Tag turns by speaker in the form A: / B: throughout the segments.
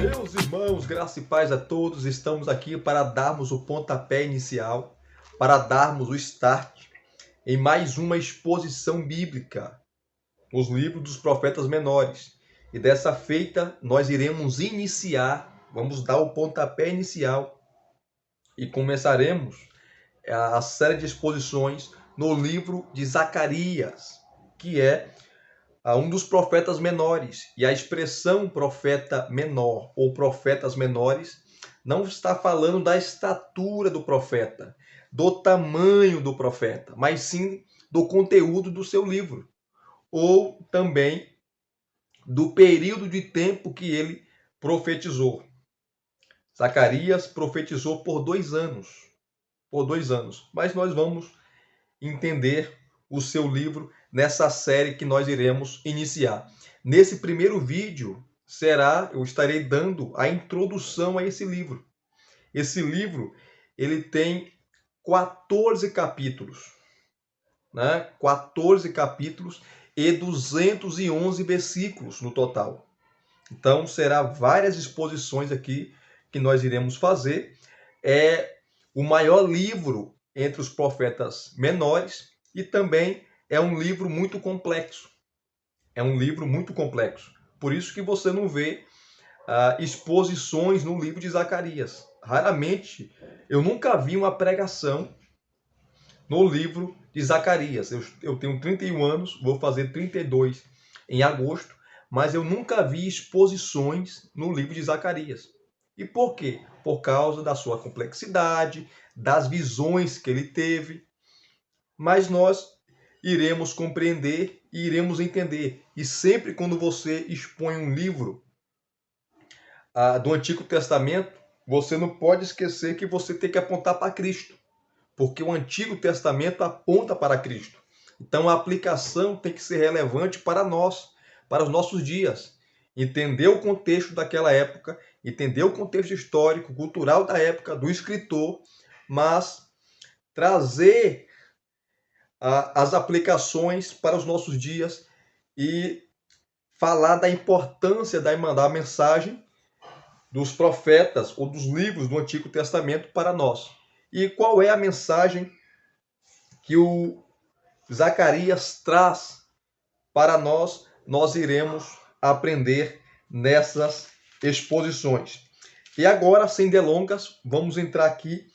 A: Meus irmãos, graça e paz a todos, estamos aqui para darmos o pontapé inicial, para darmos o start em mais uma exposição bíblica, os livros dos profetas menores. E dessa feita nós iremos iniciar, vamos dar o pontapé inicial e começaremos a série de exposições no livro de Zacarias, que é um dos profetas menores. E a expressão profeta menor ou profetas menores não está falando da estatura do profeta, do tamanho do profeta, mas sim do conteúdo do seu livro, ou também do período de tempo que ele profetizou. Zacarias profetizou por 2 anos. Por 2 anos. Mas nós vamos entender o seu livro nessa série que nós iremos iniciar. Nesse primeiro vídeo eu estarei dando a introdução a esse livro. Esse livro, ele tem 14 capítulos, né? 14 capítulos e 211 versículos no total. Então, será várias exposições aqui que nós iremos fazer. É o maior livro entre os profetas menores e também é um livro muito complexo. É um livro muito complexo. Por isso que você não vê exposições no livro de Zacarias. Raramente, eu nunca vi uma pregação no livro de Zacarias. Eu tenho 31 anos, vou fazer 32 em agosto, mas eu nunca vi exposições no livro de Zacarias. E por quê? Por causa da sua complexidade, das visões que ele teve. Mas nós iremos compreender e iremos entender. E sempre quando você expõe um livro do Antigo Testamento, você não pode esquecer que você tem que apontar para Cristo. Porque o Antigo Testamento aponta para Cristo. Então a aplicação tem que ser relevante para nós, para os nossos dias. Entender o contexto daquela época, entender o contexto histórico, cultural da época, do escritor, mas trazer as aplicações para os nossos dias e falar da importância da mensagem dos profetas ou dos livros do Antigo Testamento para nós. E qual é a mensagem que o Zacarias traz para nós? Nós iremos aprender nessas exposições. E agora, sem delongas, vamos entrar aqui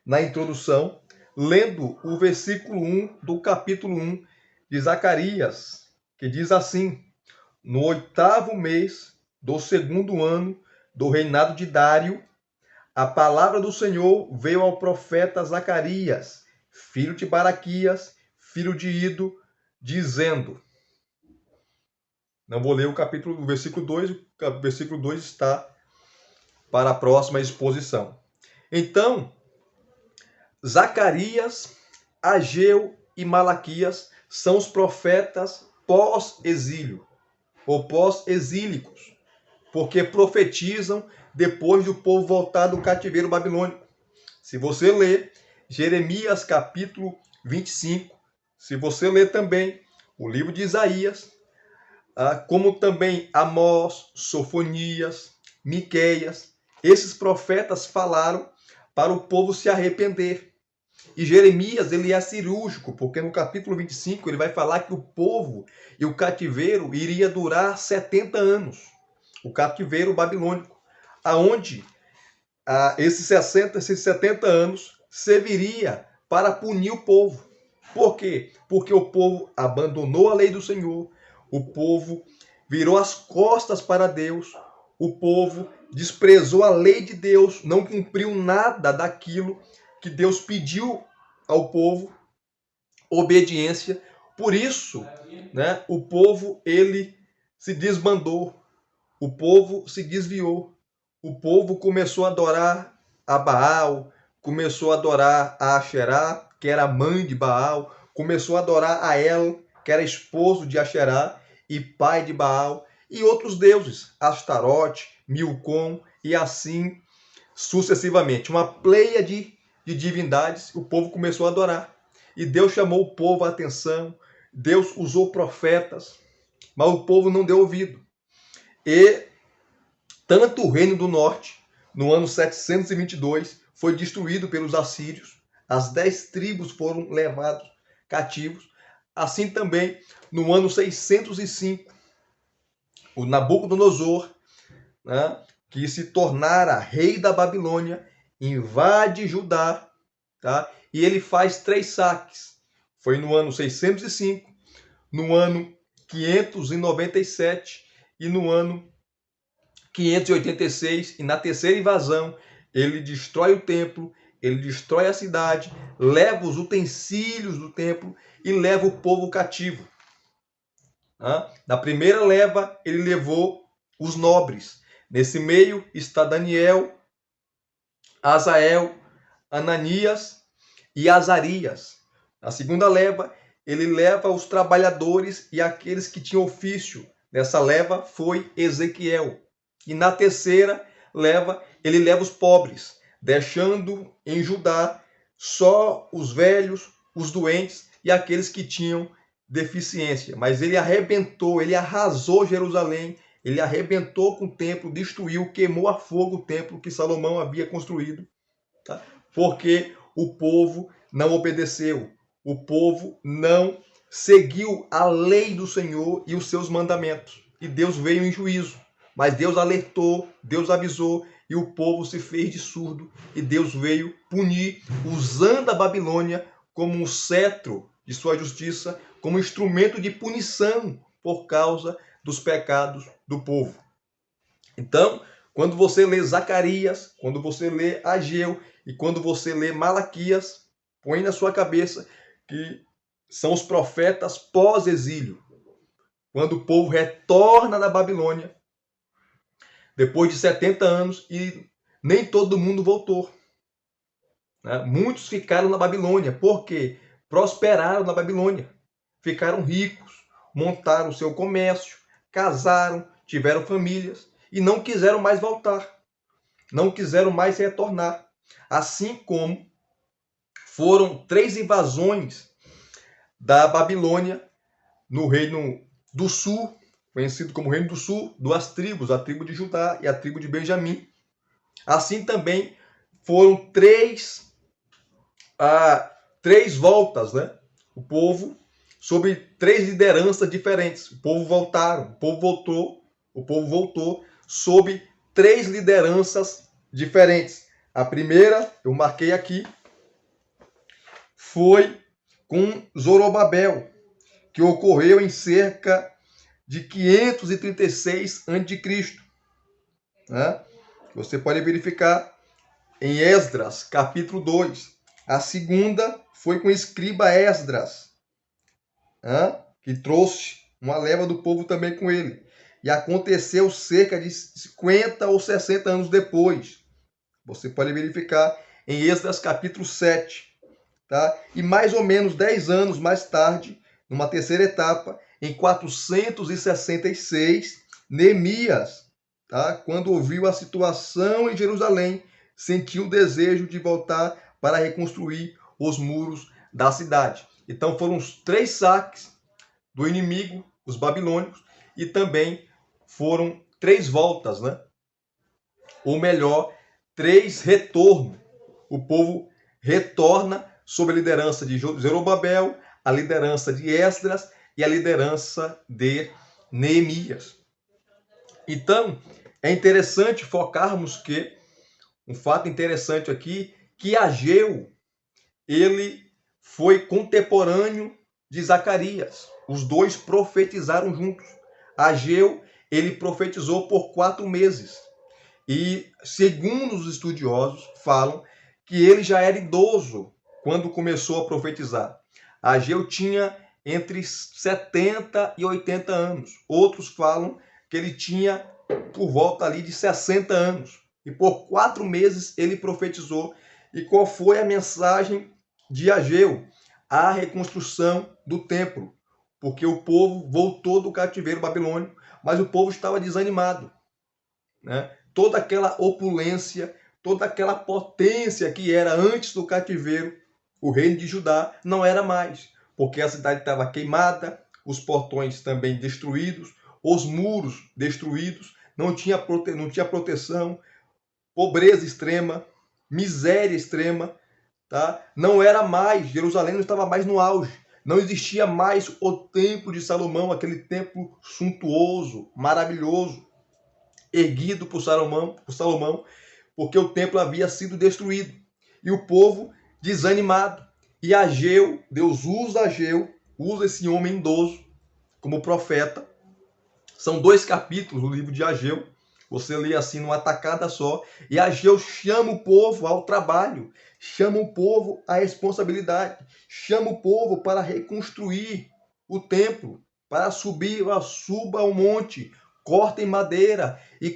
A: na introdução, lendo o versículo 1 do capítulo 1 de Zacarias, que diz assim: no 8º mês do 2º ano do reinado de Dário, a palavra do Senhor veio ao profeta Zacarias, filho de Baraquias, filho de Ido, dizendo... Não vou ler o versículo 2, o versículo 2 está para a próxima exposição. Então, Zacarias, Ageu e Malaquias são os profetas pós-exílio, ou pós-exílicos, porque profetizam depois do povo voltar do cativeiro babilônico. Se você ler Jeremias capítulo 25, se você ler também o livro de Isaías, como também Amós, Sofonias, Miqueias, esses profetas falaram para o povo se arrepender. E Jeremias, ele é cirúrgico, porque no capítulo 25 ele vai falar que o povo e o cativeiro iria durar 70 anos. O cativeiro babilônico, aonde esses 70 anos serviria para punir o povo. Por quê? Porque o povo abandonou a lei do Senhor, o povo virou as costas para Deus, o povo desprezou a lei de Deus, não cumpriu nada daquilo que Deus pediu ao povo, obediência. Por isso, né, o povo ele se desbandou, o povo se desviou, o povo começou a adorar a Baal, começou a adorar a Asherá, que era mãe de Baal, começou a adorar a El, que era esposo de Asherá e pai de Baal, e outros deuses, Astarote, Milcom, e assim sucessivamente. Uma pleiade de divindades o povo começou a adorar. E Deus chamou o povo a atenção, Deus usou profetas, mas o povo não deu ouvido. E tanto o reino do norte, no ano 722, foi destruído pelos assírios. As 10 tribos foram levados cativos. Assim também, no ano 605, o Nabucodonosor, né, que se tornara rei da Babilônia, invade Judá, tá? E ele faz 3 saques. Foi no ano 605, no ano 597 e no ano 586. E na terceira invasão, ele destrói o templo, ele destrói a cidade, leva os utensílios do templo e leva o povo cativo. Na primeira leva, ele levou os nobres. Nesse meio está Daniel, Azael, Ananias e Azarias. Na segunda leva, ele leva os trabalhadores e aqueles que tinham ofício. Nessa leva foi Ezequiel. E na terceira leva, ele leva os pobres, deixando em Judá só os velhos, os doentes e aqueles que tinham deficiência. Mas ele arrebentou, ele arrasou Jerusalém, ele arrebentou com o templo, destruiu, queimou a fogo o templo que Salomão havia construído, tá? Porque o povo não obedeceu, o povo não seguiu a lei do Senhor e os seus mandamentos. E Deus veio em juízo. Mas Deus alertou, Deus avisou, e o povo se fez de surdo. E Deus veio punir, usando a Babilônia como um cetro de sua justiça, como instrumento de punição por causa dos pecados do povo. Então, quando você lê Zacarias, quando você lê Ageu e quando você lê Malaquias, põe na sua cabeça que são os profetas pós-exílio. Quando o povo retorna da Babilônia, depois de 70 anos, e nem todo mundo voltou. Muitos ficaram na Babilônia, porque prosperaram na Babilônia, ficaram ricos, montaram o seu comércio, casaram, tiveram famílias e não quiseram mais voltar, não quiseram mais retornar. Assim como foram 3 invasões da Babilônia no Reino do Sul, conhecido como Reino do Sul, 2 tribos, a tribo de Judá e a tribo de Benjamim. Assim também foram 3 voltas, né? O povo, sob 3 lideranças diferentes. O povo voltaram, o povo voltou sob 3 lideranças diferentes. A primeira, eu marquei aqui, foi com Zorobabel, que ocorreu em cerca de 536 a.C. Você pode verificar em Esdras, capítulo 2. A segunda foi com o escriba Esdras, que trouxe uma leva do povo também com ele. E aconteceu cerca de 50 ou 60 anos depois. Você pode verificar em Esdras, capítulo 7. Tá? E mais ou menos 10 anos mais tarde, numa terceira etapa, em 466, Neemias, tá? Quando ouviu a situação em Jerusalém, sentiu o desejo de voltar para reconstruir os muros da cidade. Então foram os 3 saques do inimigo, os babilônicos, e também foram 3 voltas, né? Ou melhor, 3 retornos. O povo retorna sob a liderança de Zorobabel, a liderança de Esdras e a liderança de Neemias. Então, é interessante focarmos que, um fato interessante aqui, que Ageu, ele foi contemporâneo de Zacarias. Os dois profetizaram juntos. Ageu, ele profetizou por 4 meses. E, segundo os estudiosos, falam que ele já era idoso quando começou a profetizar. Ageu tinha entre 70 e 80 anos. Outros falam que ele tinha por volta ali de 60 anos. E por 4 meses ele profetizou. E qual foi a mensagem de Ageu? A reconstrução do templo. Porque o povo voltou do cativeiro babilônico, mas o povo estava desanimado, né? Toda aquela opulência, toda aquela potência que era antes do cativeiro, o reino de Judá, não era mais, porque a cidade estava queimada, os portões também destruídos, os muros destruídos, não tinha proteção, pobreza extrema, miséria extrema, tá? Não era mais, Jerusalém não estava mais no auge. Não existia mais o templo de Salomão, aquele templo suntuoso, maravilhoso, erguido por Salomão, porque o templo havia sido destruído. E o povo desanimado. E Ageu, Deus usa Ageu, usa esse homem idoso como profeta. São 2 capítulos no livro de Ageu. Você lê assim numa tacada só. E Ageu chama o povo ao trabalho, chama o povo à responsabilidade, chama o povo para reconstruir o templo, para suba ao monte, cortem madeira e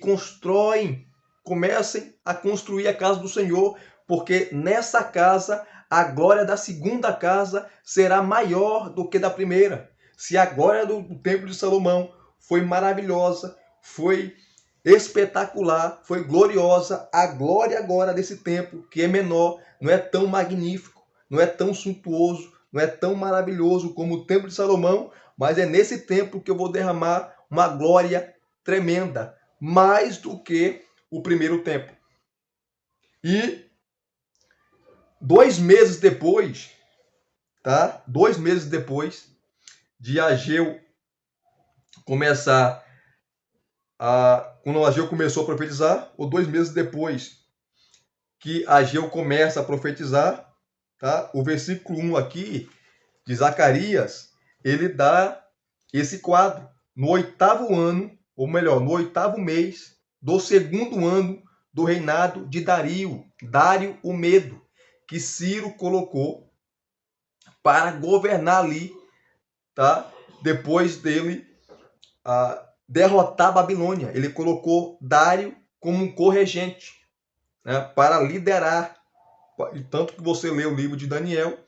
A: comecem a construir a casa do Senhor, porque nessa casa a glória da segunda casa será maior do que da primeira. Se a glória do templo de Salomão foi maravilhosa, foi espetacular, foi gloriosa, a glória agora desse templo, que é menor, não é tão magnífico, não é tão suntuoso, não é tão maravilhoso como o templo de Salomão, mas é nesse templo que eu vou derramar uma glória tremenda, mais do que o primeiro templo. E 2 meses depois, tá? 2 meses depois de Ageu começar quando Ageu começou a profetizar, ou 2 meses depois que Ageu começa a profetizar, tá? O versículo 1 aqui de Zacarias, ele dá esse quadro. No 8º ano, ou melhor, no 8º mês do 2º ano do reinado de Dário o Medo, que Ciro colocou para governar ali, tá? Depois dele derrotar a Babilônia. Ele colocou Dário como um corregente, né, para liderar. E tanto que você lê o livro de Daniel,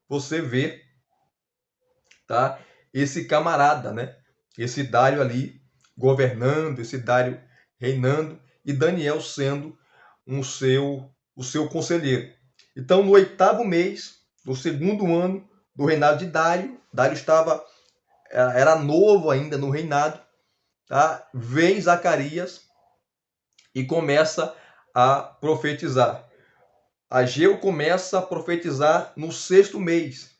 A: você vê, tá, esse camarada, né, esse Dário ali governando, esse Dário reinando e Daniel sendo o seu conselheiro. Então, no 8º mês do 2º ano do reinado de Dário era novo ainda no reinado, tá? Vem Zacarias e começa a profetizar. Ageu começa a profetizar no 6º mês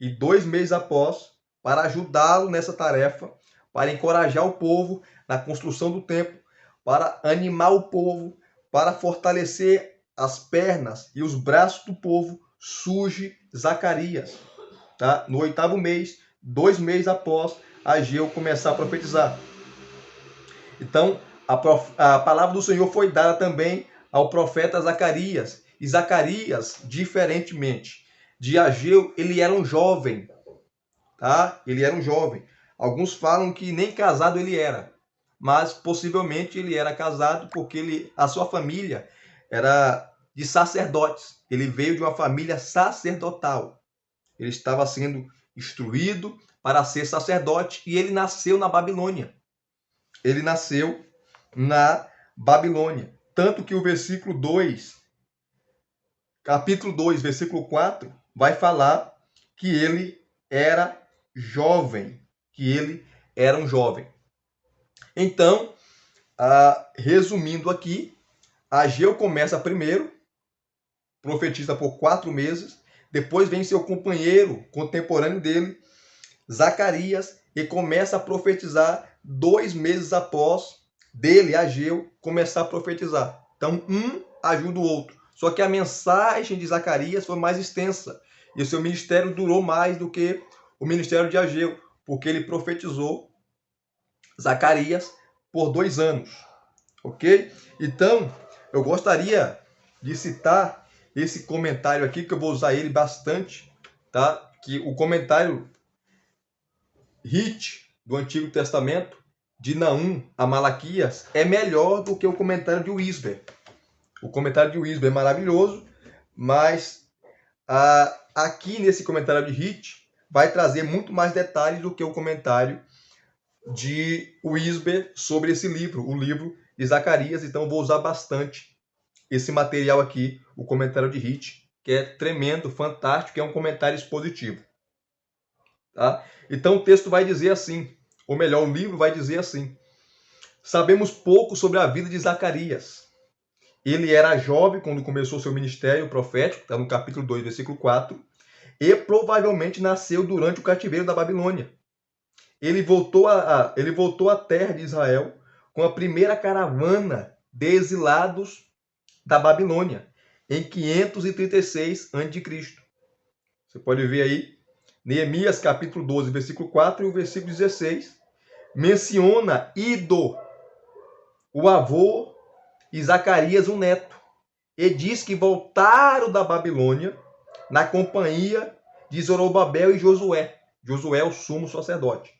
A: e 2 meses após, para ajudá-lo nessa tarefa, para encorajar o povo na construção do templo, para animar o povo, para fortalecer as pernas e os braços do povo, surge Zacarias, tá? No 8º mês, 2 meses após Ageu começar a profetizar. Então, a palavra do Senhor foi dada também ao profeta Zacarias. E Zacarias, diferentemente de Ageu, ele era um jovem, tá? Ele era um jovem. Alguns falam que nem casado ele era, mas possivelmente ele era casado porque a sua família era de sacerdotes. Ele veio de uma família sacerdotal. Ele estava sendo instruído para ser sacerdote e ele nasceu na Babilônia. Ele nasceu na Babilônia. Tanto que o versículo 2, capítulo 2, versículo 4, vai falar que ele era jovem. Que ele era um jovem. Então, resumindo aqui, Ageu começa primeiro, profetiza por 4 meses, depois vem seu companheiro, contemporâneo dele, Zacarias, e começa a profetizar 2 meses após dele, Ageu, começar a profetizar. Então, um ajuda o outro. Só que a mensagem de Zacarias foi mais extensa. E o seu ministério durou mais do que o ministério de Ageu, porque ele profetizou Zacarias por 2 anos. Ok? Então, eu gostaria de citar esse comentário aqui, que eu vou usar ele bastante, tá? Que o comentário Hit do Antigo Testamento, de Naum a Malaquias, é melhor do que o comentário de Wisber. O comentário de Wisber é maravilhoso, mas aqui nesse comentário de Hit vai trazer muito mais detalhes do que o comentário de Wisber sobre esse livro, o livro de Zacarias. Então eu vou usar bastante esse material aqui, o comentário de Hit, que é tremendo, fantástico, que é um comentário expositivo. Tá? Então o texto vai dizer assim, ou melhor, o livro vai dizer assim: sabemos pouco sobre a vida de Zacarias. Ele era jovem quando começou seu ministério profético, está no capítulo 2, versículo 4, e provavelmente nasceu durante o cativeiro da Babilônia. Ele voltou à terra de Israel com a primeira caravana de exilados da Babilônia, em 536 a.C. Você pode ver aí, Neemias capítulo 12, versículo 4 e o versículo 16, menciona Ido, o avô, e Zacarias, o neto, e diz que voltaram da Babilônia na companhia de Zorobabel e Josué. Josué, o sumo sacerdote.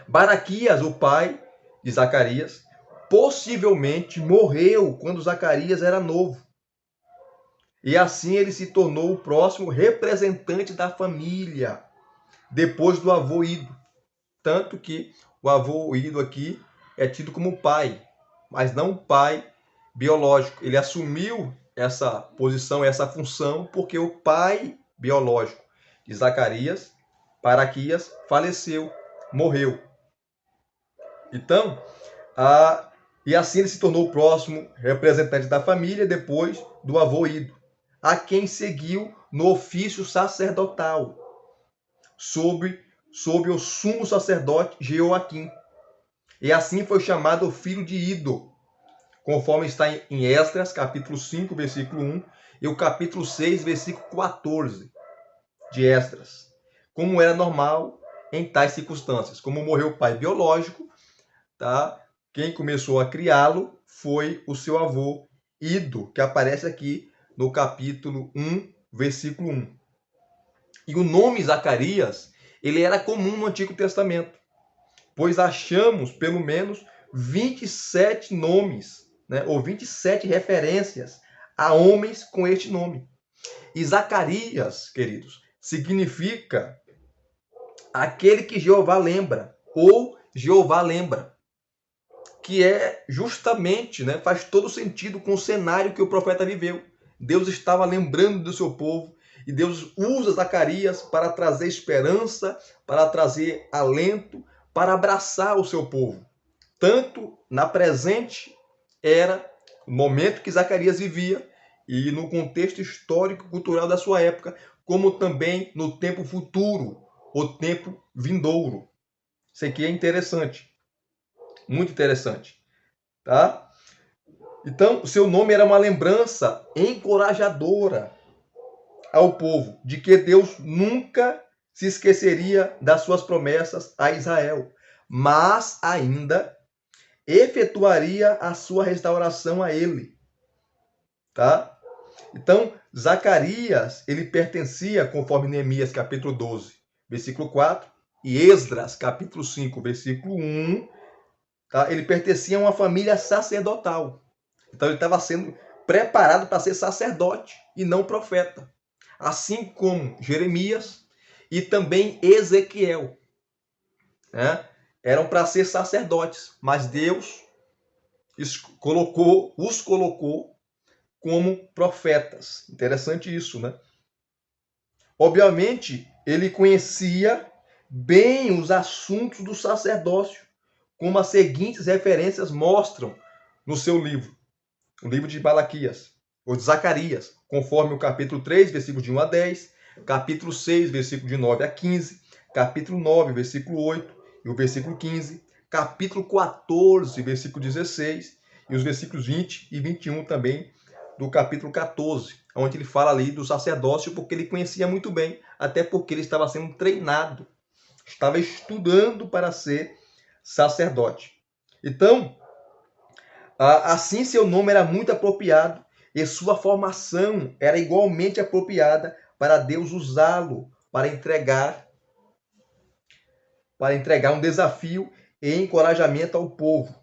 A: Baraquias, o pai de Zacarias, possivelmente morreu quando Zacarias era novo. E assim ele se tornou o próximo representante da família, depois do avô Ido. Tanto que o avô Ido aqui é tido como pai, mas não pai biológico. Ele assumiu essa posição, essa função, porque o pai biológico de Zacarias, Baraquias, faleceu, morreu. Então, e assim ele se tornou o próximo representante da família depois do avô Ido, a quem seguiu no ofício sacerdotal, sob o sumo sacerdote Jeoaquim. E assim foi chamado o filho de Ido, conforme está em Esdras, capítulo 5, versículo 1, e o capítulo 6, versículo 14 de Esdras. Como era normal em tais circunstâncias. Como morreu o pai biológico, tá? Quem começou a criá-lo foi o seu avô Ido, que aparece aqui no capítulo 1, versículo 1. E o nome Zacarias, ele era comum no Antigo Testamento, pois achamos pelo menos 27 nomes, né, ou 27 referências a homens com este nome. E Zacarias, queridos, significa aquele que Jeová lembra, ou Jeová lembra, que é justamente, né, faz todo sentido com o cenário que o profeta viveu. Deus estava lembrando do seu povo, e Deus usa Zacarias para trazer esperança, para trazer alento, para abraçar o seu povo. Tanto na presente era o momento que Zacarias vivia e no contexto histórico e cultural da sua época, como também no tempo futuro, o tempo vindouro. Isso aqui é interessante, muito interessante, tá? Então, o seu nome era uma lembrança encorajadora ao povo de que Deus nunca se esqueceria das suas promessas a Israel, mas ainda efetuaria a sua restauração a ele, tá? Então, Zacarias, ele pertencia, conforme Neemias, capítulo 12, versículo 4, e Esdras, capítulo 5, versículo 1, tá? Ele pertencia a uma família sacerdotal. Então, ele estava sendo preparado para ser sacerdote e não profeta. Assim como Jeremias e também Ezequiel, né? Eram para ser sacerdotes, mas Deus os colocou como profetas. Interessante isso, né? Obviamente, ele conhecia bem os assuntos do sacerdócio, como as seguintes referências mostram no seu livro, o livro de Malaquias, ou de Zacarias, conforme o capítulo 3, versículos de 1 a 10, capítulo 6, versículo de 9 a 15, capítulo 9, versículo 8 e o versículo 15, capítulo 14, versículo 16 e os versículos 20 e 21 também do capítulo 14, onde ele fala ali do sacerdócio, porque ele conhecia muito bem, até porque ele estava sendo treinado, estava estudando para ser sacerdote. Então, assim seu nome era muito apropriado e sua formação era igualmente apropriada para Deus usá-lo para entregar um desafio e encorajamento ao povo,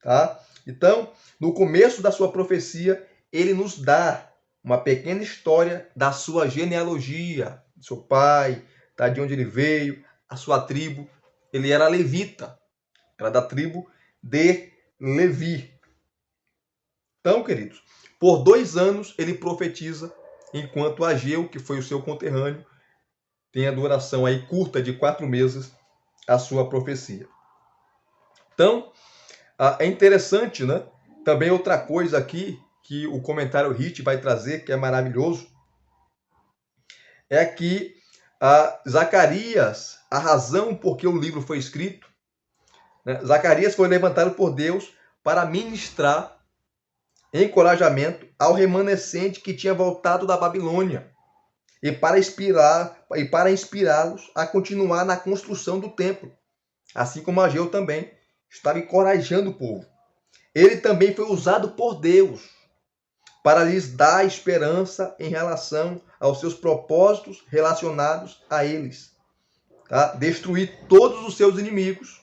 A: tá? Então, no começo da sua profecia, ele nos dá uma pequena história da sua genealogia, do seu pai, tá? De onde ele veio, a sua tribo. Ele era levita, era da tribo de Levi. Então, queridos, por 2 anos ele profetiza, enquanto Ageu, que foi o seu conterrâneo, tem a duração aí curta de 4 meses a sua profecia. Então, é interessante, né? Também outra coisa aqui que o comentário Hit vai trazer, que é maravilhoso, é que Zacarias, a razão por que o livro foi escrito, né? Zacarias foi levantado por Deus para ministrar encorajamento ao remanescente que tinha voltado da Babilônia e para inspirá-los a continuar na construção do templo, assim como Ageu também estava encorajando o povo. Ele também foi usado por Deus para lhes dar esperança em relação aos seus propósitos relacionados a eles. Tá? Destruir todos os seus inimigos,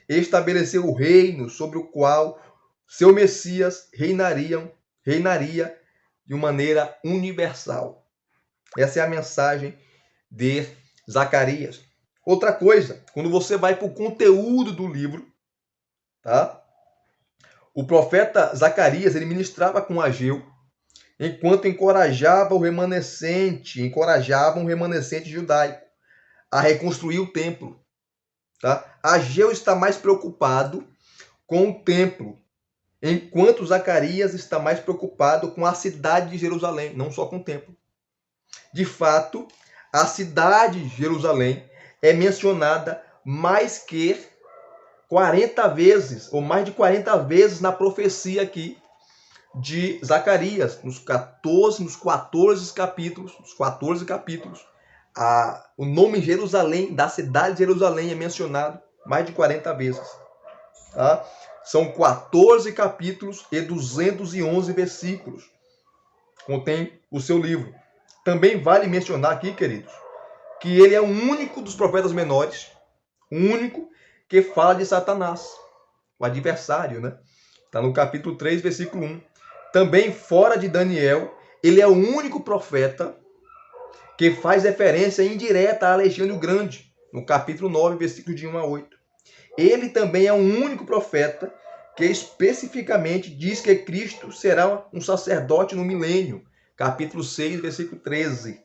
A: estabelecer o reino sobre o qual seu Messias reinaria de maneira universal. Essa é a mensagem de Zacarias. Outra coisa, quando você vai para o conteúdo do livro, tá? O profeta Zacarias, ele ministrava com Ageu, enquanto encorajava um remanescente judaico a reconstruir o templo. Tá? Ageu está mais preocupado com o templo, enquanto Zacarias está mais preocupado com a cidade de Jerusalém, não só com o templo. De fato, a cidade de Jerusalém é mencionada mais que 40 vezes, ou mais de 40 vezes na profecia aqui de Zacarias, nos 14 capítulos, o nome Jerusalém, da cidade de Jerusalém, é mencionado mais de 40 vezes. Tá? São 14 capítulos e 211 versículos. Contém o seu livro. Também vale mencionar aqui, queridos, que ele é o único dos profetas menores, o único que fala de Satanás, o adversário, né? Está no capítulo 3, versículo 1. Também fora de Daniel, ele é o único profeta que faz referência indireta a Alexandre o Grande, no capítulo 9, versículos de 1 a 8. Ele também é o único profeta que especificamente diz que Cristo será um sacerdote no milênio, capítulo 6, versículo 13.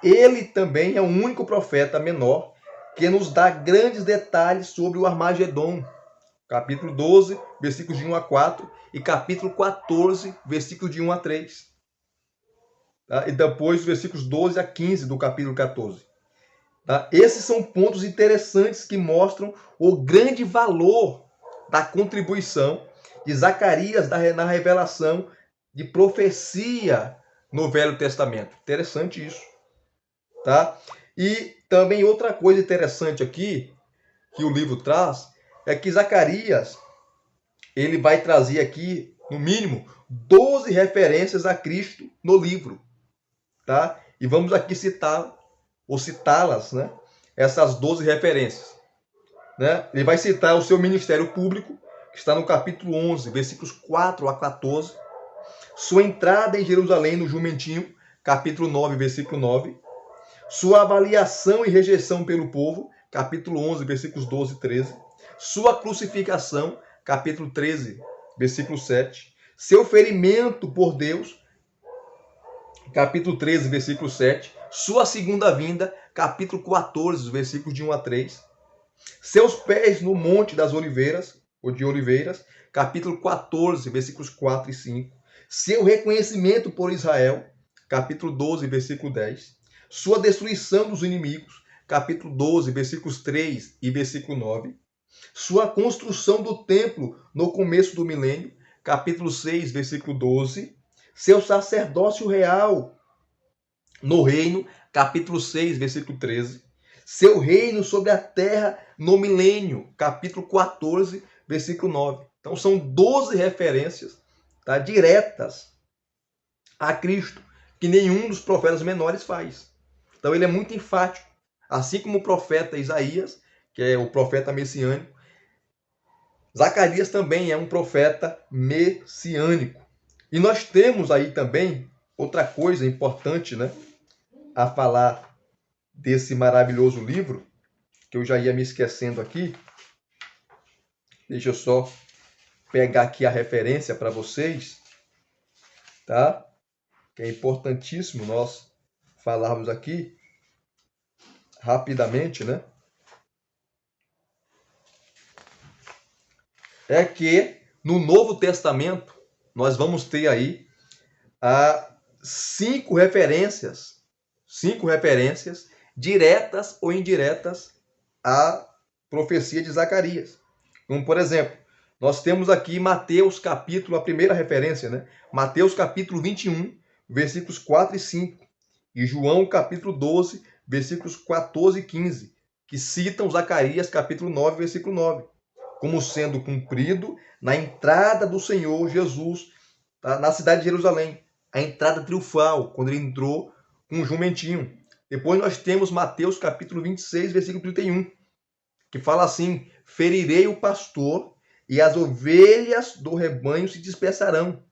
A: Ele também é o único profeta menor que nos dá grandes detalhes sobre o Armagedon, capítulo 12, versículos de 1 a 4, e capítulo 14, versículos de 1 a 3. Tá? E depois, versículos 12 a 15 do capítulo 14. Tá? Esses são pontos interessantes que mostram o grande valor da contribuição de Zacarias na revelação de profecia no Velho Testamento. Interessante isso. Tá? E também outra coisa interessante aqui, que o livro traz, é que Zacarias, ele vai trazer aqui, no mínimo, 12 referências a Cristo no livro. Tá? E vamos aqui citá-las, né? Essas 12 referências. Né? Ele vai citar o seu ministério público, que está no capítulo 11, versículos 4 a 14. Sua entrada em Jerusalém no jumentinho, capítulo 9, versículo 9. Sua avaliação e rejeição pelo povo, capítulo 11, versículos 12 e 13. Sua crucificação, capítulo 13, versículo 7. Seu ferimento por Deus, capítulo 13, versículo 7. Sua segunda vinda, capítulo 14, versículos de 1 a 3. Seus pés no Monte das Oliveiras, ou de Oliveiras, capítulo 14, versículos 4 e 5. Seu reconhecimento por Israel, capítulo 12, versículo 10. Sua destruição dos inimigos, capítulo 12, versículos 3 e versículo 9. Sua construção do templo no começo do milênio, capítulo 6, versículo 12. Seu sacerdócio real no reino, capítulo 6, versículo 13. Seu reino sobre a terra no milênio, capítulo 14, versículo 9. Então são 12 referências, tá, diretas a Cristo, que nenhum dos profetas menores faz. Então ele é muito enfático. Assim como o profeta Isaías, que é o profeta messiânico, Zacarias também é um profeta messiânico. E nós temos aí também outra coisa importante, né, a falar desse maravilhoso livro, que eu já ia me esquecendo aqui. Deixa eu só pegar aqui a referência para vocês, tá? Que é importantíssimo nós falarmos aqui. rapidamente, né? É que no Novo Testamento nós vamos ter aí cinco referências diretas ou indiretas à profecia de Zacarias. Como, por exemplo, nós temos aqui Mateus capítulo, a primeira referência, né? Mateus capítulo 21, versículos 4 e 5. E João capítulo 12, versículos 14 e 15, que citam Zacarias capítulo 9, versículo 9, como sendo cumprido na entrada do Senhor Jesus, tá? Na cidade de Jerusalém. A entrada triunfal, quando ele entrou com um jumentinho. Depois nós temos Mateus capítulo 26, versículo 31, que fala assim: ferirei o pastor e as ovelhas do rebanho se dispersarão.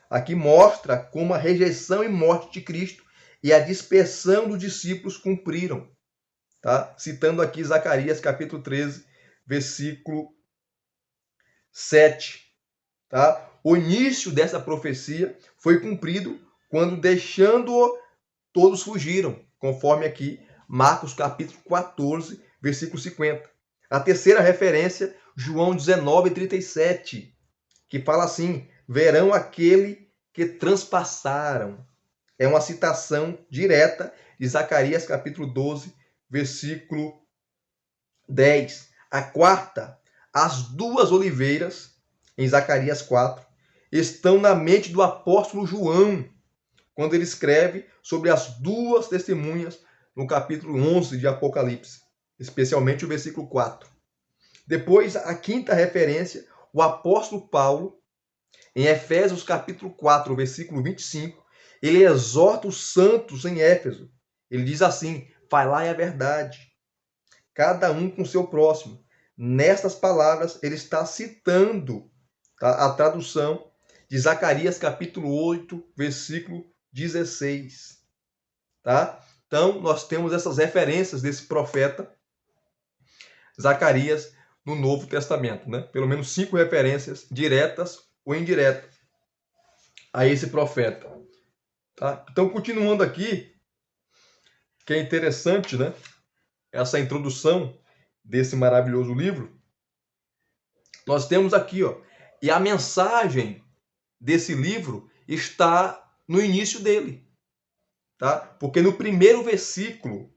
A: Aqui mostra como a rejeição e morte de Cristo e a dispersão dos discípulos cumpriram. Tá? Citando aqui Zacarias capítulo 13, versículo 7. Tá? O início dessa profecia foi cumprido quando, deixando-o, todos fugiram, conforme aqui Marcos capítulo 14, versículo 50. A terceira referência, João 19, 37, que fala assim: verão aquele que transpassaram. É uma citação direta de Zacarias capítulo 12, versículo 10. A quarta, as duas oliveiras, em Zacarias 4, estão na mente do apóstolo João, quando ele escreve sobre as duas testemunhas no capítulo 11 de Apocalipse, especialmente o versículo 4. Depois, a quinta referência, o apóstolo Paulo, em Efésios capítulo 4, versículo 25, ele exorta os santos em Éfeso. Ele diz assim: falai a verdade, cada um com seu próximo. Nestas palavras, ele está citando, tá, a tradução de Zacarias capítulo 8, versículo 16. Tá? Então, nós temos essas referências desse profeta Zacarias no Novo Testamento, né? Pelo menos 5 referências diretas ou indiretas a esse profeta. Tá? Então, continuando aqui, que é interessante, né? Essa introdução desse maravilhoso livro, nós temos aqui, ó, e a mensagem desse livro está no início dele, tá? Porque no primeiro versículo,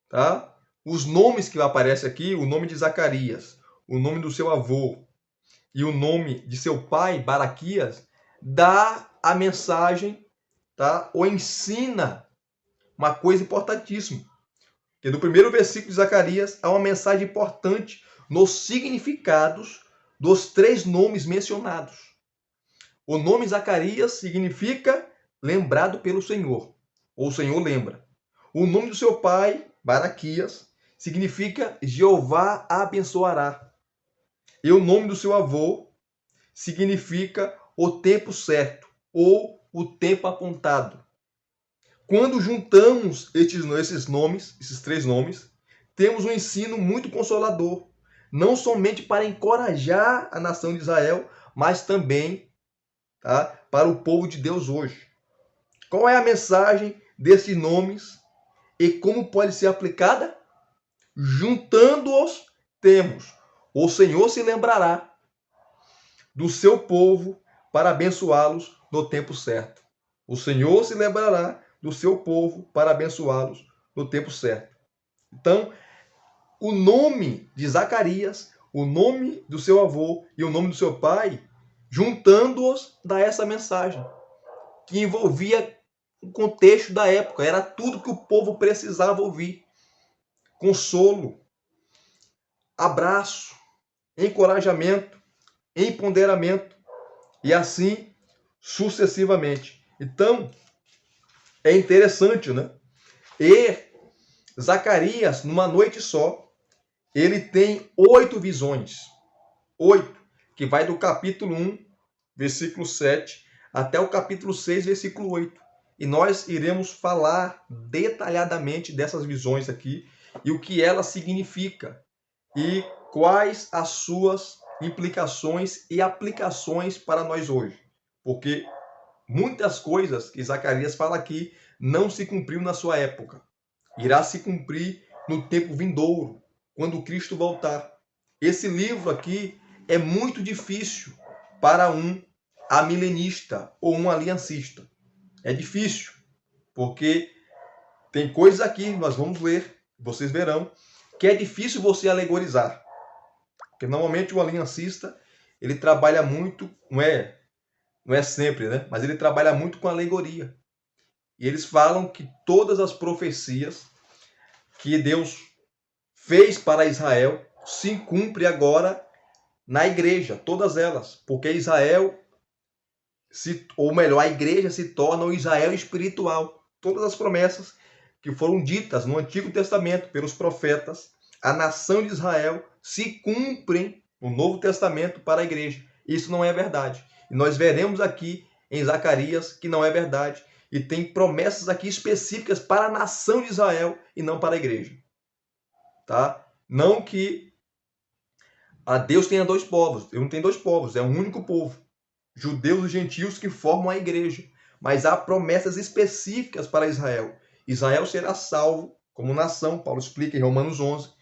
A: tá? Os nomes que aparecem aqui, o nome de Zacarias, o nome do seu avô e o nome de seu pai, Baraquias, dá a mensagem, tá? Ou ensina uma coisa importantíssima. Porque no primeiro versículo de Zacarias há uma mensagem importante nos significados dos 3 nomes mencionados. O nome Zacarias significa lembrado pelo Senhor, ou o Senhor lembra. O nome do seu pai, Baraquias, significa Jeová abençoará. E o nome do seu avô significa o tempo certo, ou o tempo apontado. Quando juntamos esses 3 nomes, temos um ensino muito consolador, não somente para encorajar a nação de Israel, mas também, tá, para o povo de Deus hoje. Qual é a mensagem desses nomes e como pode ser aplicada? Juntando-os, temos: o Senhor se lembrará do seu povo para abençoá-los no tempo certo. O Senhor se lembrará do seu povo para abençoá-los no tempo certo. Então, o nome de Zacarias, o nome do seu avô e o nome do seu pai, juntando-os, dá essa mensagem, que envolvia o contexto da época. Era tudo que o povo precisava ouvir: consolo, abraço, encorajamento, empoderamento e assim sucessivamente. Então, é interessante, né? E Zacarias, numa noite só, ele tem 8 visões. 8, que vai do capítulo 1, versículo 7, até o capítulo 6, versículo 8. E nós iremos falar detalhadamente dessas visões aqui e o que elas significam e quais as suas implicações e aplicações para nós hoje. Porque muitas coisas que Zacarias fala aqui não se cumpriu na sua época. irá se cumprir no tempo vindouro, quando Cristo voltar. Esse livro aqui é muito difícil para um amilenista ou um aliancista. É difícil, porque tem coisas aqui, nós vamos ler, vocês verão, que é difícil você alegorizar. Porque normalmente o aliancista, ele trabalha muito, não é sempre, né? Mas ele trabalha muito com alegoria. E eles falam que todas as profecias que Deus fez para Israel se cumpre agora na igreja, todas elas, porque Israel, ou melhor, a igreja se torna o Israel espiritual. Todas as promessas que foram ditas no Antigo Testamento pelos profetas, a nação de Israel se cumprem no Novo Testamento para a igreja. Isso não é verdade. E nós veremos aqui em Zacarias que não é verdade. E tem promessas aqui específicas para a nação de Israel e não para a igreja. Tá? Não que a Deus tenha dois povos. Deus não tem dois povos, é um único povo. Judeus e gentios que formam a igreja. Mas há promessas específicas para Israel. Israel será salvo como nação, Paulo explica em Romanos 11,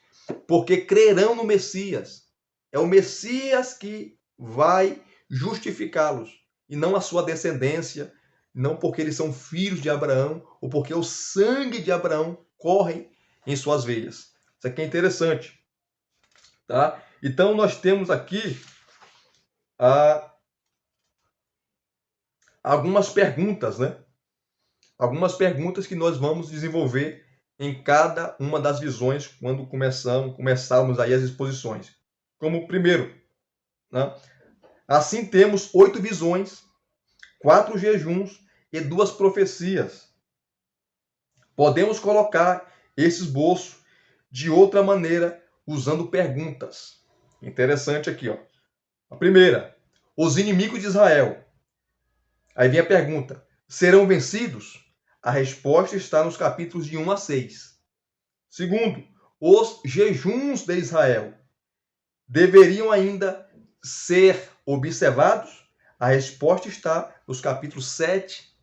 A: porque crerão no Messias. É o Messias que vai justificá-los, e não a sua descendência, não porque eles são filhos de Abraão, ou porque o sangue de Abraão corre em suas veias. Isso aqui é interessante. Tá? Então, nós temos aqui algumas perguntas, né? Algumas perguntas que nós vamos desenvolver em cada uma das visões quando começarmos aí as exposições. Como primeiro, né? Assim temos 8 visões, 4 jejuns e 2 profecias. Podemos colocar esse esboço de outra maneira, usando perguntas. Interessante aqui, ó. A primeira, os inimigos de Israel. Aí vem a pergunta, serão vencidos? A resposta está nos capítulos de 1 a 6. Segundo, os jejuns de Israel deveriam ainda ser observados? A resposta está nos capítulos 7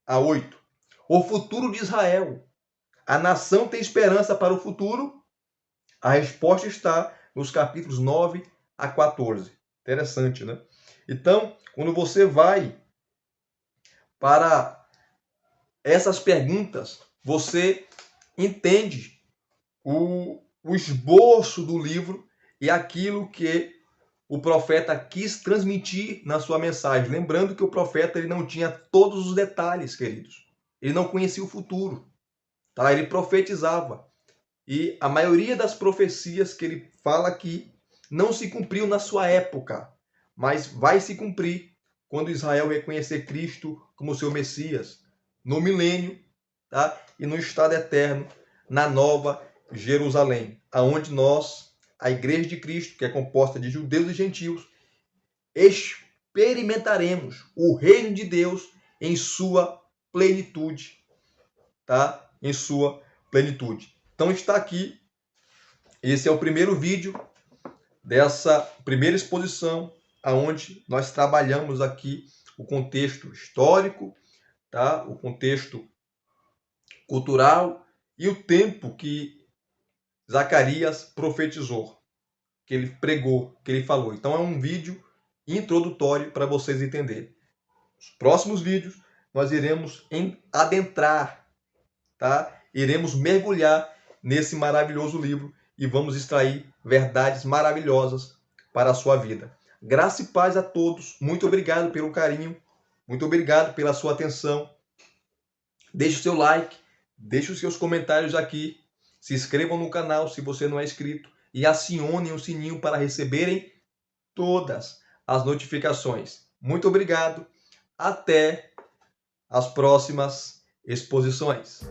A: a 8. O futuro de Israel. A nação tem esperança para o futuro? A resposta está nos capítulos 9 a 14. Interessante, né? Então, quando você vai para essas perguntas, você entende o esboço do livro e aquilo que o profeta quis transmitir na sua mensagem. Lembrando que o profeta ele não tinha todos os detalhes, queridos. Ele não conhecia o futuro. Tá? Ele profetizava. E a maioria das profecias que ele fala aqui não se cumpriu na sua época, mas vai se cumprir quando Israel reconhecer Cristo como seu Messias, no milênio, tá? E no estado eterno, na nova Jerusalém, aonde nós, a Igreja de Cristo, que é composta de judeus e gentios, experimentaremos o reino de Deus em sua plenitude, tá? Em sua plenitude. Então está aqui, esse é o primeiro vídeo dessa primeira exposição, aonde nós trabalhamos aqui o contexto histórico, tá? O contexto cultural e o tempo que Zacarias profetizou, que ele pregou, que ele falou. Então é um vídeo introdutório para vocês entenderem. Nos próximos vídeos nós iremos adentrar, tá? Iremos mergulhar nesse maravilhoso livro e vamos extrair verdades maravilhosas para a sua vida. Graça e paz a todos. Muito obrigado pelo carinho. Muito obrigado pela sua atenção. Deixe o seu like, deixe os seus comentários aqui. Se inscrevam no canal se você não é inscrito e acionem o sininho para receberem todas as notificações. Muito obrigado. Até as próximas exposições.